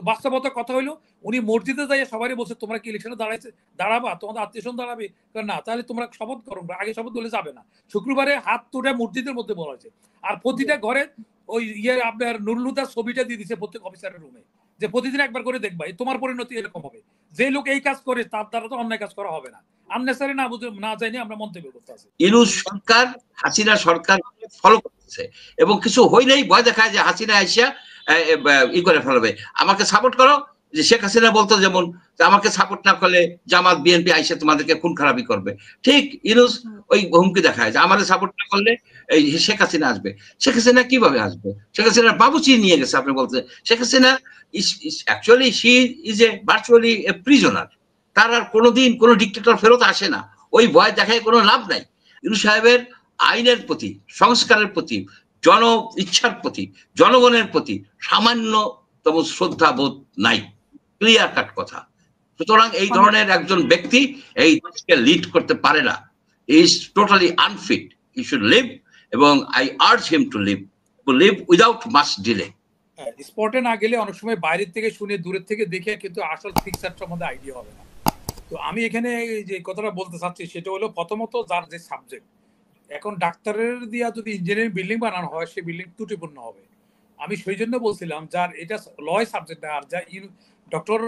বাস্তবতা কথা হইলো উনি মসজিদে যাইয়া সবাই বলছে তোমরা কি ইলেকশনে দাঁড়াবা, তোমাদের আত্মীয় দাঁড়াবে না, তাহলে তোমরা শপথ করো, আগে শপথ বলে যাবে না। শুক্রবারে হাত তোটা মসজিদের মধ্যে বলা হয়েছে। আর প্রতিটা ঘরে ওই আপনার নুরুল হুদার ছবিটা দিয়ে দিচ্ছে প্রত্যেক অফিসারের রুমে, যে প্রতিদিন একবার করে দেখবা তোমার পরিণতি এরকম হবে। যে লোক এই কাজ করে তার দ্বারা তো অন্যায় কাজ করা হবে না। আননেসারি না বুঝে না জানি আমরা মন্তব্য করতে আছি। ইউনূস সরকার হাসিনা সরকার ফলো করতেছে এবং কিছু হইলেই ভয় দেখায় যে হাসিনা আইসা ই করে ফেলবে, আমাকে সাপোর্ট করো। যে শেখ হাসিনা বলতো যেমন আমাকে সাপোর্ট না করলে জামাত বিএনপি আইসা তোমাদেরকে খুন খারাপি করবে, ঠিক ইউনূস ওই হুমকি দেখায় যে আমাদের সাপোর্ট না করলে এই শেখ হাসিনা আসবে। শেখ হাসিনা কিভাবে আসবে? শেখ হাসিনার বাবুচি নিয়ে গেছে আপনি বলতে। Sheikh Hasina actually she is a virtually A prisoner. তার আর কোনোদিন কোনো ডিক্টেটর ফেরত আসে না, ওই ভয় দেখায় কোনো লাভ নাই। ইউনূস সাহেবের আইনের প্রতি, সংস্কারের প্রতি, জন ইচ্ছার প্রতি, জনগণের প্রতি সামান্যতম শ্রদ্ধা বোধ নাই, ক্লিয়ার কাট কথা। সুতরাং এই ধরনের একজন ব্যক্তি এই দেশকে লিড করতে পারে না, is totally unfit. He should leave এবং I urge him to leave without much delay. স্পটে না গেলে অনেক সময় বাইরের থেকে শুনে দূরের থেকে দেখে কিন্তু আসল পিকচার সম্বন্ধে আইডিয়া হবে না। তো আমি এখানে যে কথাটা বলতে চাচ্ছি সেটা হলো প্রথমত যার যে সাবজেক্ট, এখন ডাক্তারের দিয়া যদি ইঞ্জিনিয়ারিং বিল্ডিং বানানো হয় সে বিল্ডিং ত্রুটিপূর্ণ হবে। আমি সেই জন্য বলছিলাম যার এটা লয় সাবজেক্ট আর যা ডক্টর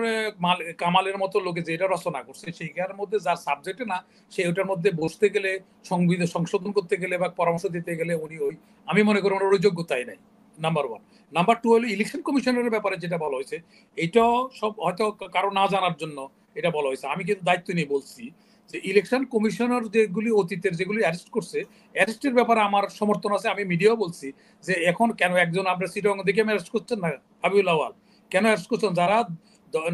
কামালের মতো লোকে যেটা রচনা করছে সেইটার মধ্যে যার সাবজেক্টে না সে ওটার মধ্যে বসতে গেলে, সংবিধান সংশোধন করতে গেলে বা পরামর্শ দিতে গেলে উনি আমি মনে করি ওনার ওই যোগ্যতাই নাই, নাম্বার ওয়ান। নাম্বার টু হলো ইলেকশন কমিশনের ব্যাপারে যেটা বলা হয়েছে এটাও সব হয়তো কারো না জানার জন্য এটা বলা হয়েছে। আমি কিন্তু দায়িত্ব নিয়ে বলছি যে ইলেকশন কমিশনার যেগুলি অতীতের যেগুলি অ্যারেস্ট করছে, অ্যারেস্টের ব্যাপারে আমার সমর্থন আছে। আমি মিডিয়াও বলছি যে এখন কেন একজন আপনার চিটং দেখে অ্যারেস্ট করছেন না, হাবিবুল আওয়াল কেন অ্যারেস্ট করছেন? যারা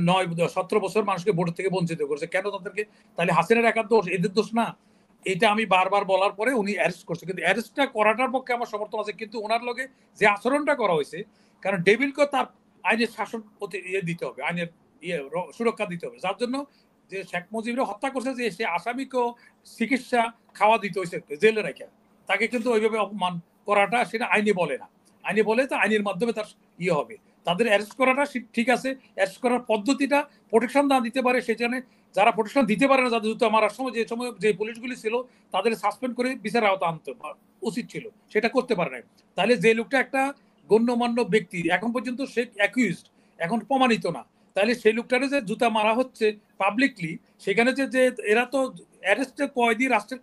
9-17 বছর মানুষকে ভোট থেকে বঞ্চিত করছে, কেন তাদেরকে? তাহলে হাসিনার একার দোষ, এদের দোষ না? এটা আমি বারবার বলার পরে উনি অ্যারেস্ট করছে, কিন্তু অ্যারেস্টটা করাটার পক্ষে আমার সমর্থন আছে। কিন্তু ওনার লগে যে আচরণটা করা হয়েছে, কারণ ডেভিলকে তার আইনের শাসন দিতে হবে, আইনের সুরক্ষা দিতে হবে, যার জন্য যে শেখ মুজিবের হত্যা করছে যে সে আসামিকেও চিকিৎসা খাওয়া দিতে হয়েছে জেলে রেখে, তাকে কিন্তু ওইভাবে অপমান করাটা সেটা আইনে বলে না। আইনে বলে তো আইনের মাধ্যমে তার হবে। তাদের অ্যারেস্ট করাটা ঠিক আছে, অ্যারেস্ট করার পদ্ধতিটা প্রোটেকশন না দিতে পারে সেখানে যারা প্রোটেকশন দিতে পারে না, যাদের মারার সময় যে পুলিশগুলি ছিল তাদের সাসপেন্ড করে বিচারের আওতা আনতে উচিত ছিল, সেটা করতে পারে না। তাহলে যে লোকটা একটা গণ্যমান্য ব্যক্তি, এখন পর্যন্ত সে অ্যাকিউজড, এখন প্রমাণিত না, তাহলে সেই লোকটারে যে জুতা মারা হচ্ছে পাবলিকলি, সেখানে যে এরা তো অ্যারেস্টের কয়েদি রাষ্ট্রের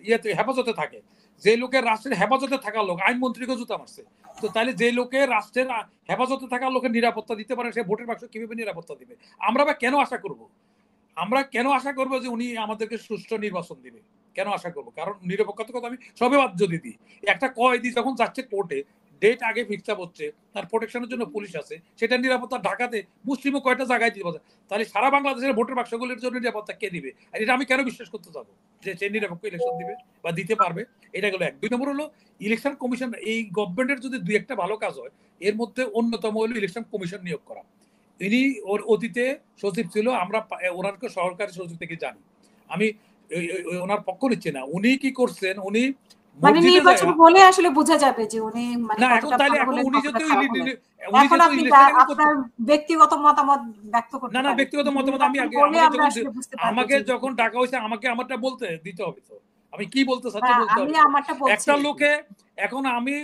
ইয়েতে হেফাজতে থাকে, যে লোকের রাষ্ট্রের হেফাজতে থাকা লোক আইনমন্ত্রীকে জুতা মারছে, তো তাহলে যে লোকের রাষ্ট্রের হেফাজতে থাকা লোকের নিরাপত্তা দিতে পারে সে ভোটের বাক্স কিভাবে নিরাপত্তা দিবে? আমরা বা কেন আশা করব? আমরা কেন আশা করবো যে উনি আমাদেরকে সুষ্ঠু নির্বাচন দিবে? কেন আশা করবো? কারণ নিরপেক্ষতার কথা আমি সবে বাদ যদি দিই, একটা কয়েদি যখন যাচ্ছে কোর্টে, ডেট আগে ফিক্সড হচ্ছে, তার প্রোটেকশনের জন্য পুলিশ আছে, সেটা নিরাপত্তা ঢাকাতে মুসলিমও কয়টা জায়গায় দিতে পারে, তাহলে সারা বাংলাদেশের ভোটের বাক্সগুলির জন্য নিরাপত্তা কে দিবে? আর এটা আমি কেন বিশ্বাস করতে যাবো যে সে নিরপেক্ষ ইলেকশন দিবে বা দিতে পারবে? এটা গেলো এক। 2 নম্বর হলো ইলেকশন কমিশন, এই গভর্নমেন্টের যদি 2-1টা ভালো কাজ হয়, এর মধ্যে অন্যতম হলো ইলেকশন কমিশন নিয়োগ করা। ইনি ওর অতীতে সচিব ছিল, আমরা ওনাকে সরকারি সচিব থেকে জানি, আমি ওনার পক্ষ নিচ্ছি না। উনি কি করছেন, উনি মানে নির্বাচন বলে আসলে বোঝা যাবে যে উনি মানে এখন তাহলে এখন উনি যদি এখন আপনি আপনার ব্যক্তিগত মতামত ব্যক্ত করতে পারেন। না ব্যক্তিগত মতামত আমি আমাকে যখন ডাকা হয়েছে আমাকে আমারটা বলতে দিতে হবে। তো আমি কি বলতে চাচ্ছি বলতে হবে। একটা লোকে এখন আমি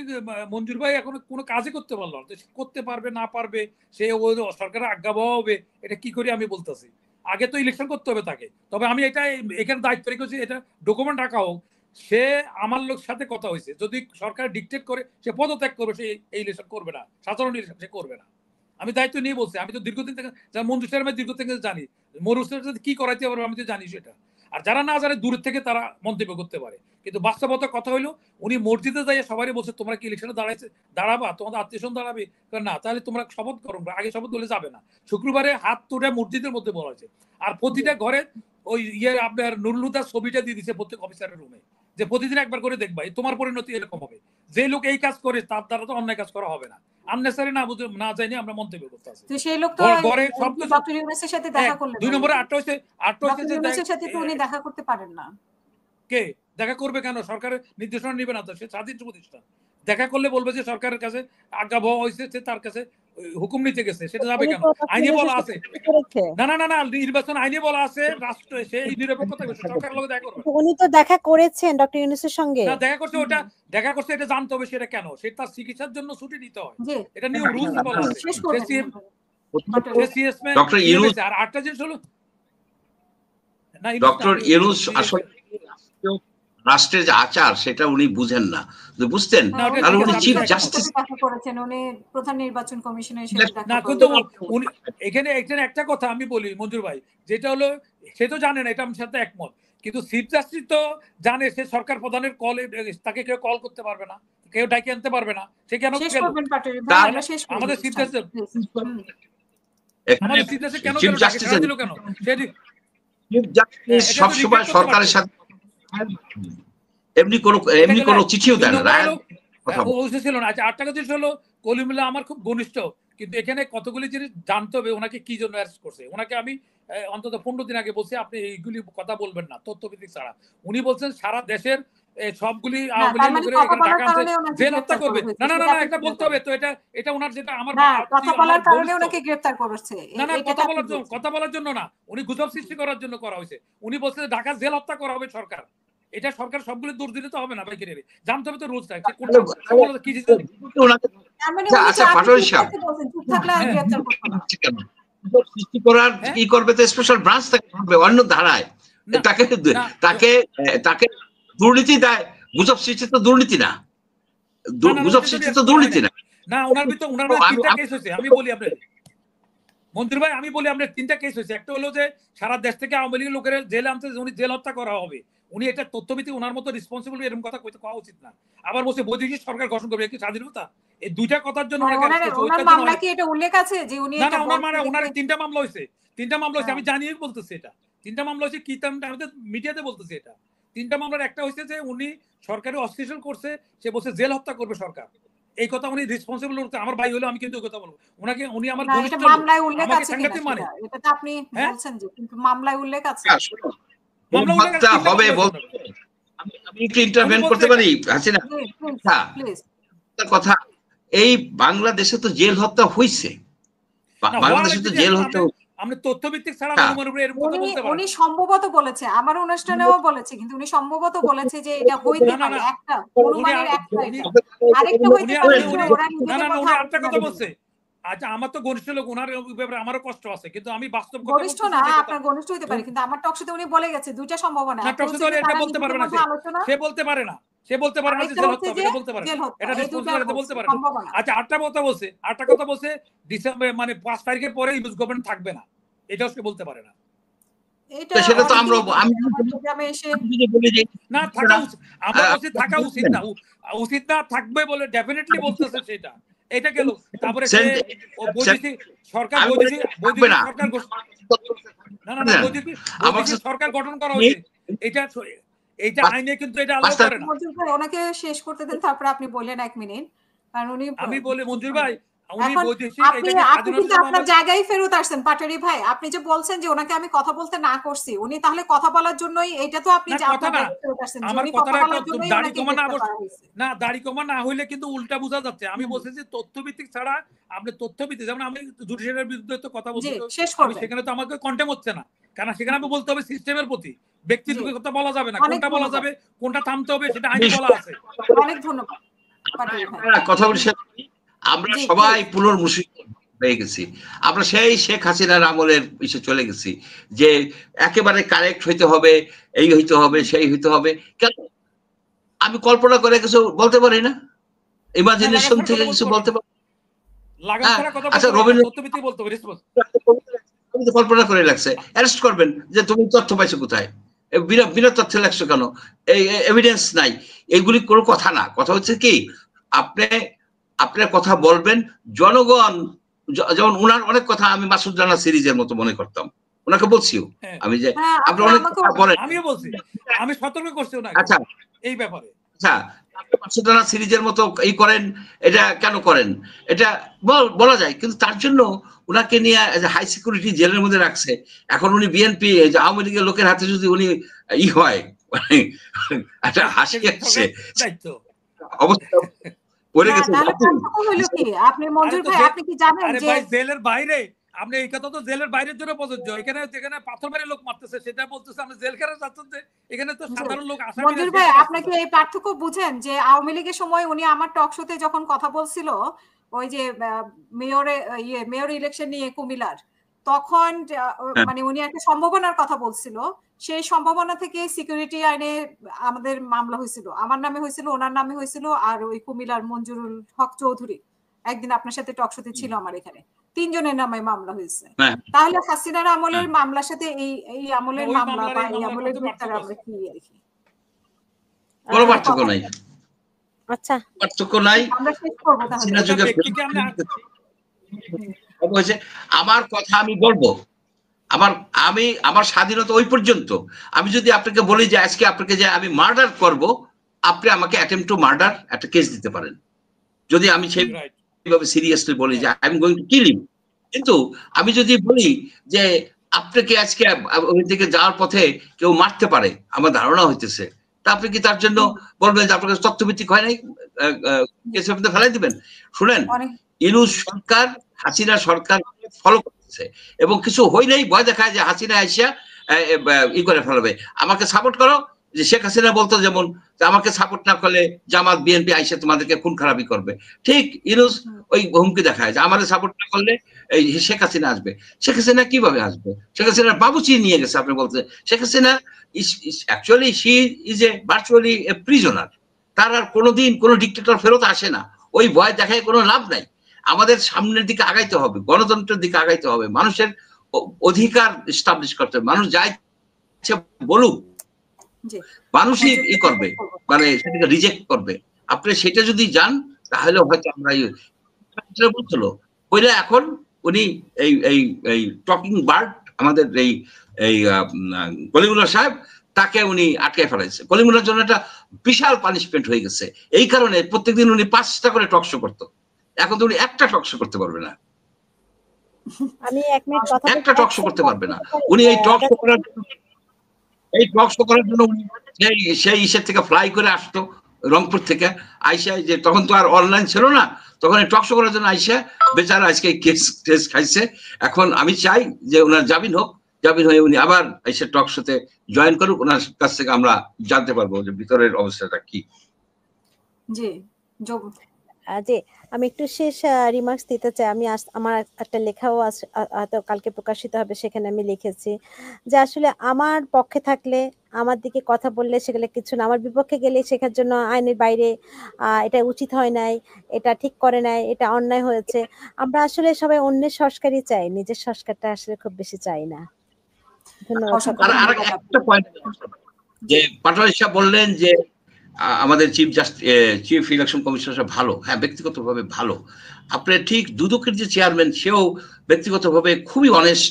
মঞ্জুর ভাই এখন কোনো কাজই করতে পারলাম, করতে পারবে না পারবে সে ওই সরকারের আজ্ঞা পাওয়া হবে, এটা কি করে আমি বলতেছি? আগে তো ইলেকশন করতে হবে তাকে। তবে আমি এটা এখানে দায়িত্ব রেখেছি, এটা ডকুমেন্ট রাখা হোক, সে আমার লোক সাথে কথা হয়েছে, যদি সরকার ডিকটেট করে সে পদত্যাগ করবে, সে এই ইলেকশন করবে না, সাধারণ ইলেকশন সে করবে না। আমি দায়িত্ব নিয়ে বলছি, আমি তো দীর্ঘদিন থেকে মঞ্জুর সাহেব দীর্ঘদিন থেকে জানি মরুসের সাথে কি করাইতে পারবে, আমি তো জানি সেটা। আর যারা না জানে দূর থেকে তারা মন্তব্য করতে পারে, কিন্তু বাস্তবতা কথা হইলো উনি মসজিদে যাইয়া সবাই বলছে তোমরা কি ইলেকশনে দাঁড়াবা, তোমাদের আত্মীয় দাঁড়াবে না, তাহলে তোমরা শপথ করো, আগে শপথ বলে যাবে না। শুক্রবারে হাত তোটা মসজিদের মধ্যে বলা হয়েছে। আর প্রতিটা ঘরে ওই আপনার নুরুল হুদার ছবিটা দিয়ে দিচ্ছে প্রত্যেক অফিসারের রুমে, যে প্রতিদিন একবার করে দেখবা তোমার পরিণতি এরকম হবে। যে লোক এই কাজ করে তার দ্বারা তো অন্যায় কাজ করা হবে না। আননেসারি না বুঝে না জানি আমরা মন্তব্য করতে আছি। তো সেই লোক তো ডক্টর ইউনূসের সাথে দেখা করলেন। 2 নম্বরে 8 হইছে যে ইউনূসের সাথে তো উনি দেখা করতে পারেন না। কে দেখা করবে? কেন? সরকারের নির্দেশনা নেবে না তো, সে স্বাধীন প্রতিষ্ঠান। দেখা করলে বলবে যে সরকারের কাছে আজ্ঞা পাওয়া হয়েছে, তার কাছে হুকুম নিতে গেছে, সেটা যাবে কেন? আইনে বলা আছে, না না না না, নির্বাচন আইনে বলা আছে রাষ্ট্র সেই নিরপেক্ষতা সরকারের লগে দেখা করবে। উনি তো দেখা করেছেন ডক্টর ইউনূসের সঙ্গে। না দেখা করছে, ওটা দেখা করছে, এটা জানতে হবে সেটা কেন, সেটা তার চিকিৎসার জন্য ছুটি নিতে হয়, এটা নিয়ম রুলস বলা আছে। ডক্টর ইউনূস, আর আরেকটা জিনিস হলো ডক্টর ইউনূস আসলে রাষ্ট্রের যে আচার সেটা উনি বুঝেন না, বুঝতেন তাহলে উনি চিফ জাস্টিস করেছেন, উনি প্রধান নির্বাচন কমিশনের না। কিন্তু এখানে একটা কথা আমি বলি মঞ্জুর ভাই, যেটা হলো সে তো জানে না, এটা আমার সাথে একমত, কিন্তু চিফ জাস্টিস তো জানে সে সরকার প্রধানের কল, তাকে কেউ কল করতে পারবে না, কেউ ডাকে আনতে পারবে না, সে কেন গেল? আমাদের চিফ জাস্টিস কেন গেল, ডাকে সাড়া দিল কেন? সব সময় সরকারের সাথে এমনি কোনো চিঠিও দেয় না, ছিল না। আচ্ছা, আরেকটা জিনিস হলো কলিমুল্লাহ আমার খুব ঘনিষ্ঠ, কিন্তু এখানে কতগুলি জিনিস জানতে হবে, ওনাকে কি জন্য অ্যারেস্ট করছে। ওনাকে আমি অন্তত 15 দিন আগে বলছি আপনি এইগুলি কথা বলবেন না তথ্যভিত্তিক ছাড়া। উনি বলছেন সারা দেশের সবগুলি আওয়ামী লীগ লোকেরা এখানে ঢাকা আনতে জেল হত্যা করবে। না না না না, এটা বলতে হবে তো, এটা ওনার যেটা আমার কথা বলার কারণে ওনাকে গ্রেফতার করেছে। না না, কথা বলার জন্য না, উনি গুজব সৃষ্টি করার জন্য করা হয়েছে। উনি বলছে ঢাকা জেল হত্যা করা হবে সরকার, এটা সরকার সবগুলো দূর দিলে তো হবে না ভাই, কিনে জানতে হবে তো রুলসটা কি। আচ্ছা পাটোয়ারি সাহেব, সৃষ্টি করার কি করবে তো স্পেশাল ব্রাঞ্চ থেকে করবে অন্য ধারায়, তাকে তাকে তাকে দুর্নীতি দেয়। গুজব সৃষ্টি তো দুর্নীতি না, গুজব সৃষ্টি তো দুর্নীতি না। না, ওনার ভিতরে 3টা কেস হয়েছে। আমি বলি আপনার মন্ত্রী ভাই, আমি বলি আপনার 3টা কেস হয়েছে। একটা হলো যে সারা দেশ থেকে আওয়ামী লীগের লোকের জেলে আনতে, উনি জেল হত্যা করা হবে, উনি এটা তথ্যভিত্তিক, ওনার মতো রেসপন্সিবল এরকম কথা কইতে কওয়া উচিত না। আবার বলছে বৈদেশিক সরকার গঠন করবে, কি স্বাধীনতা? এই দুইটা কথার জন্য ওনার মামলা কি এটা উল্লেখ আছে যে উনি এটা ওনার 3টা মামলা হয়েছে, 3টা মামলা হয়েছে, আমি জানিয়ে বলতেছি এটা 3টা মামলা হয়েছে, কি আমাদের মিডিয়াতে বলতেছি এটা 3টা মামলার একটা হয়েছে যে উনি সরকারি অস্থিতিশীল করছে, সে বলছে জেল হত্যা করবে সরকার, এই কথা উনি রেসপন্সিবল। আমার ভাই হলো আমি কিন্তু কথা বলবো ওনাকে, উনি আমার ঘনিষ্ঠ লোক, মামলায় উল্লেখ আছে সাংঘাতিক মানে, এটা তো আপনি বলছেন যে, কিন্তু মামলায় উল্লেখ আছে, মামলা উল্লেখ হবে বলতে আমি একটু ইন্টারভেন করতে পারি হাসিনা প্লিজ? কথা এই বাংলাদেশে তো জেল হত্যা হইছে, বাংলাদেশে তো জেল হত্যা, আমরা তথ্যভিত্তিক ছাড়া উনি সম্ভবত বলেছে, আমার অনুষ্ঠানেও বলেছে, কিন্তু উনি সম্ভবত বলেছে যে এটা হইতে পারে, একটা অনুমানের একটা, আরেকটা হইতে পারে ওরা একটা কথা বলছে। আচ্ছা, আমার তো ঘনিষ্ঠ লোক, ওনার ব্যাপারে আমারও কষ্ট আছে, কিন্তু আমি বাস্তব কথা ঘনিষ্ঠ না, আপনার ঘনিষ্ঠ হইতে পারে, কিন্তু আমার টকশোতে উনি বলে গেছে দুইটা সম্ভাবনা। না, টকশোতে এটা বলতে পারবে না, সে বলতে পারে না, সে বলতে পারে না যে জেল হত্যা হবে, এটা বলতে পারে না, এটা রেসপন্সিবল বলতে পারে না। আচ্ছা, আরেকটা কথা বলছে ডিসেম্বর মানে 5 তারিখের পরে ইউজ গভর্নমেন্ট থাকবে না, এটাও সে বলতে পারে না। সেটা তো আমরা না, থাকা উচিত, আমরা বলছি থাকা উচিত না, উচিত না থাকবে বলে ডেফিনেটলি বলতেছে সেটা। এটা গেল, তারপরে সরকার সরকার গঠন করা হয়েছে, এটা আইনে কিন্তু এটা আলাদা করে না। ওনাকে শেষ করতে দেন, তারপরে আপনি বললেন 1 মিনিট, কারণ উনি, আমি বলি মঞ্জুর ভাই, আপনি কিন্তু আপনার জায়গায় ফেরত আসছেন পাটোয়ারি ভাই। আপনি যে বলছেন যে ওনাকে আমি কথা বলতে না করছি, উনি তাহলে কথা বলার জন্যই, এটা তো আপনি আমার কথাটা দাড়ি কমা না, দাড়ি কমা না হইলে কিন্তু উল্টা বোঝা যাচ্ছে। আমি বলছি যে তথ্যভিত্তিক ছাড়া, আপনি তথ্যভিত্তিক, যেমন আমি জুডিশিয়ারির বিরুদ্ধে তো কথা বলছি, সেখানে তো আমাকে কন্টেম হচ্ছে না, কারণ সেখানে আমি বলতে হবে সিস্টেমের প্রতি, ব্যক্তির কথা বলা যাবে না, কোনটা বলা যাবে কোনটা থামতে হবে সেটা আইনে বলা আছে। অনেক ধন্যবাদ কথা বলছি। আমরা সবাই পুনর্মুসিত হয়ে গেছি, আমরা সেই শেখ হাসিনার আমলের পিছে চলে গেছি যে একেবারে কারেক্ট হইতে হবে, এই হইতে হবে, সেই হইতে হবে। কেন আমি কল্পনা করে কিছু বলতে পারি না, ইমাজিনেশন থেকে কিছু বলতে পারি? আচ্ছা, রবীন্দ্র কল্পনা করে লাগছে, অ্যারেস্ট করবেন যে তুমি তথ্য পাইছো কোথায়, বিনা তথ্যে লাগছো কেন, এই এভিডেন্স নাই, এইগুলি কোনো কথা না। কথা হচ্ছে কি, আপনার কথা বলবেন, জনগণ, যেমন উনার অনেক কথা আমি মাসুদ রানা সিরিজের মতো মনে করতাম, ওনাকে বলছিও আমি যে আপনি অনেক কথা বলেন, আমিও বলছি, আমি সতর্ক করছি ওনাকে আচ্ছা এই ব্যাপারে। আচ্ছা, মাসুদ রানা সিরিজের মতো এই করেন, এটা কেন করেন, এটা বলা যায়, কিন্তু তার জন্য উনাকে নিয়ে হাই সিকিউরিটি জেলের মধ্যে রাখছে। এখন উনি বিএনপি আওয়ামী লীগের লোকের হাতে যদি উনি হয়, একটা হাসি আসছে অবস্থা, পড়ে গেছে। তাহলে পার্থক্য হলো কি? আপনি মঞ্জুর ভাই আপনি কি জানেন আরে যে ভাই জেলের বাইরে আপনি এই কথা তো জেলের বাইরের জন্য প্রযোজ্য। এখানে যেখানে পাথর মেরে লোক মারতেছে সেটা বলতেছে আপনি জেল কেন যাচ্ছেন যে এখানে তো সাধারণ লোক আসামি। মঞ্জুর ভাই আপনি কি এই পার্থক্য বুঝেন যে আওয়ামী লীগের সময় উনি আমার টক শোতে যখন কথা বলছিল ওই যে মেয়র ইলেকশন নিয়ে কুমিল্লার, তখন মানে উনি একটা সম্ভাবনার কথা বলছিল, সেই সম্ভাবনা থেকে সিকিউরিটি আইনে আমাদের মামলা হয়েছিল, আমার নামে হয়েছিল, ওনার নামে হয়েছিল, আর ওই কুমিল্লার মঞ্জুরুল হক চৌধুরী একদিন আপনার সাথে টক শোতে ছিল আমার এখানে, 3 জনের নামে মামলা হয়েছে। তাহলে হাসিনার আমলের মামলার সাথে এই আমলের মামলা বা এই আমলের গ্রেফতার আমরা কি দেখি? কোনো পার্থক্য নাই। আচ্ছা, পার্থক্য নাই। আমরা শেষ করব তাহলে। আমার কথা আমি বলবো, আমার স্বাধীনতা ওই পর্যন্ত। আমি যদি আপনাকে বলি যে আজকে আপনাকে যে আমি মার্ডার করব, আপনি আমাকে অ্যাটেম্পট টু মার্ডার একটা কেস দিতে পারেন, যদি আমি সেইভাবে সিরিয়াসলি বলি যে I am going to kill you. কিন্তু আমি যদি বলি যে আপনাকে আজকে ওই দিকে যাওয়ার পথে কেউ মারতে পারে আমার ধারণা হইতেছে, তা আপনি কি তার জন্য বলবেন যে আপনার কাছে তথ্যভিত্তিক হয় নাই, কেসের মধ্যে ফেলাই দিবেন? শুনেন, ইউনূস সরকার হাসিনা সরকার ফলো করতেছে এবং কিছু হইলেই ভয় দেখায় যে হাসিনা আইসা ই করে ফেলবে, আমাকে সাপোর্ট করো। যে শেখ হাসিনা বলতো যেমন আমাকে সাপোর্ট না করলে জামাত বিএনপি আইসা তোমাদেরকে খুন খারাপি করবে, ঠিক ইউনূস ওই হুমকি দেখায় যে আমাদের সাপোর্ট না করলে এই শেখ হাসিনা আসবে। শেখ হাসিনা কিভাবে আসবে? শেখ হাসিনার বাবুচি নিয়ে গেছে। আপনি বলতে Sheikh Hasina actually she is a virtually A prisoner. তার আর কোনোদিন কোনো ডিক্টেটর ফেরত আসে না। ওই ভয় দেখায় কোনো লাভ নাই। আমাদের সামনের দিকে আগাইতে হবে, গণতন্ত্রের দিকে আগাইতে হবে, মানুষের অধিকার এস্টাবলিশ করতে হবে। মানুষ যাই বলুক, মানুষই ই করবে, মানে সেটাকে রিজেক্ট করবে। আপনি সেটা যদি যান তাহলে হয়তো আমরা বলছিল বইলে এখন উনি এই টকিং বার্ড আমাদের এই কলিমুল্লাহ সাহেব, তাকে উনি আটকে ফেলাইছে। কলিমুল্লাহর জন্য একটা বিশাল পানিশমেন্ট হয়ে গেছে। এই কারণে প্রত্যেকদিন উনি 5টা করে টক শো করতো, এখন তো উনি একটা টক শো করতে পারবে না। আমি 1 মিনিট কথা একটা টক শো করতে পারবে না। উনি এই টক শো করার জন্য উনি সেই ইসের থেকে ফ্লাই করে আসতো রংপুর থেকে আইসা, যে তখন তো আর অনলাইন ছিল না, তখন টক শো করার জন্য আইসা বেচারা আজকে কেস খাইছে। এখন আমি চাই যে ওনার জামিন হোক, জামিন হয়ে উনি আবার এসে টক শোতে জয়েন করুক, ওনার কাছ থেকে আমরা জানতে পারবো যে ভিতরের অবস্থাটা কি। জি জি, আমি একটু শেষ রিমার্কস দিতে চাই। আমি আমার একটা লেখাও হয়তো কালকে প্রকাশিত হবে, সেখানে আমি লিখেছি যে আসলে আমার পক্ষে থাকলে, আমার দিকে কথা বললে সেগুলো কিছু না, আমার বিপক্ষে গেলে শেখার জন্য আইনের বাইরে এটা উচিত হয় নাই, এটা ঠিক করে নাই, এটা অন্যায় হয়েছে। আমরা আসলে সবাই অন্যের সংস্কারই চাই, নিজের সংস্কারটা আসলে খুব বেশি চাই না। ধন্যবাদ। একটা পয়েন্ট যে পাটোয়ারি সাহেব বললেন যে আমাদের চিফ ইলেকশন কমিশনার ভালো। হ্যাঁ, ব্যক্তিগতভাবে ভালো। আপনার ঠিক দুদকের যে চেয়ারম্যান, সেও ব্যক্তিগতভাবে খুবই অনেস্ট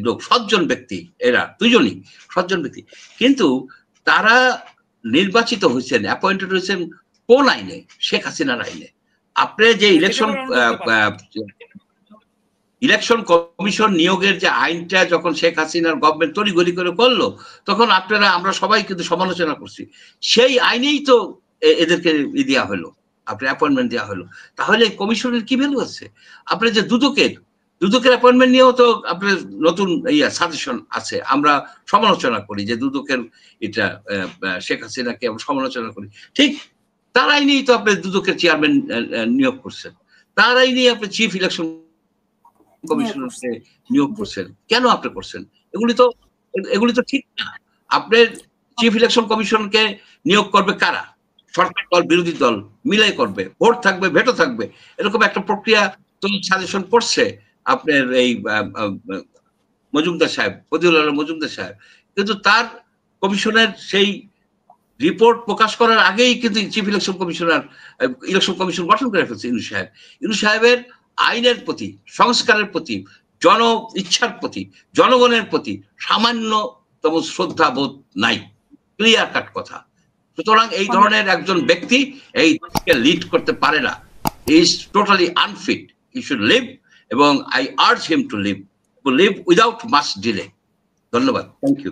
লোক, সজ্জন ব্যক্তি। এরা দুজনই সজ্জন ব্যক্তি, কিন্তু তারা নির্বাচিত হয়েছেন, অ্যাপয়েন্টেড হয়েছেন কোন আইনে? শেখ হাসিনার আইনে। আপনার যে ইলেকশন কমিশন নিয়োগের যে আইনটা যখন শেখ হাসিনার গভর্নমেন্ট তড়িঘড়ি করে করলো, তখন আমরা সবাই কিন্তু সমালোচনা করছি। সেই আইনেই তো এদেরকে দেওয়া হলো, আপনার অ্যাপয়েন্টমেন্ট দেওয়া হলো। তাহলে কমিশনের কি ভ্যালু আছে? আপনার যে দুদকের অ্যাপয়েন্টমেন্ট নিয়েও তো আপনার নতুন সাজেশন আছে। আমরা সমালোচনা করি যে দুদকের এটা শেখ হাসিনাকে সমালোচনা করি, ঠিক তার আইনেই তো আপনি দুদকের চেয়ারম্যান নিয়োগ করছেন, তার আইনেই আপনি চিফ ইলেকশন কমিশনারকে নিয়োগ করছেন। কেন আপনি করছেন? এগুলি তো ঠিক না। আপনার চিফ ইলেকশন কমিশনকে নিয়োগ করবে কারা? সরকার দল, বিরোধী দল মিলাই করবে, ভোট থাকবে, ভেটো থাকবে, এরকম একটা প্রক্রিয়া তো সাজেশন করছে আপনার এই মজুমদার সাহেব, ফজলুল আলম মজুমদার সাহেব। কিন্তু তার কমিশনের সেই রিপোর্ট প্রকাশ করার আগেই কিন্তু চিফ ইলেকশন কমিশন গঠন করে ফেলছে ইউনূস সাহেবের আইনের প্রতি, সংস্কারের প্রতি, জন ইচ্ছার প্রতি, জনগণের প্রতি সামান্যতম শ্রদ্ধা বোধ নাই। ক্লিয়ার কাট কথা। সুতরাং এই ধরনের একজন ব্যক্তি এই দেশকে লিড করতে পারে না। Is totally unfit. He should leave, এবং I urge him to leave without much delay. ধন্যবাদ। Thank you.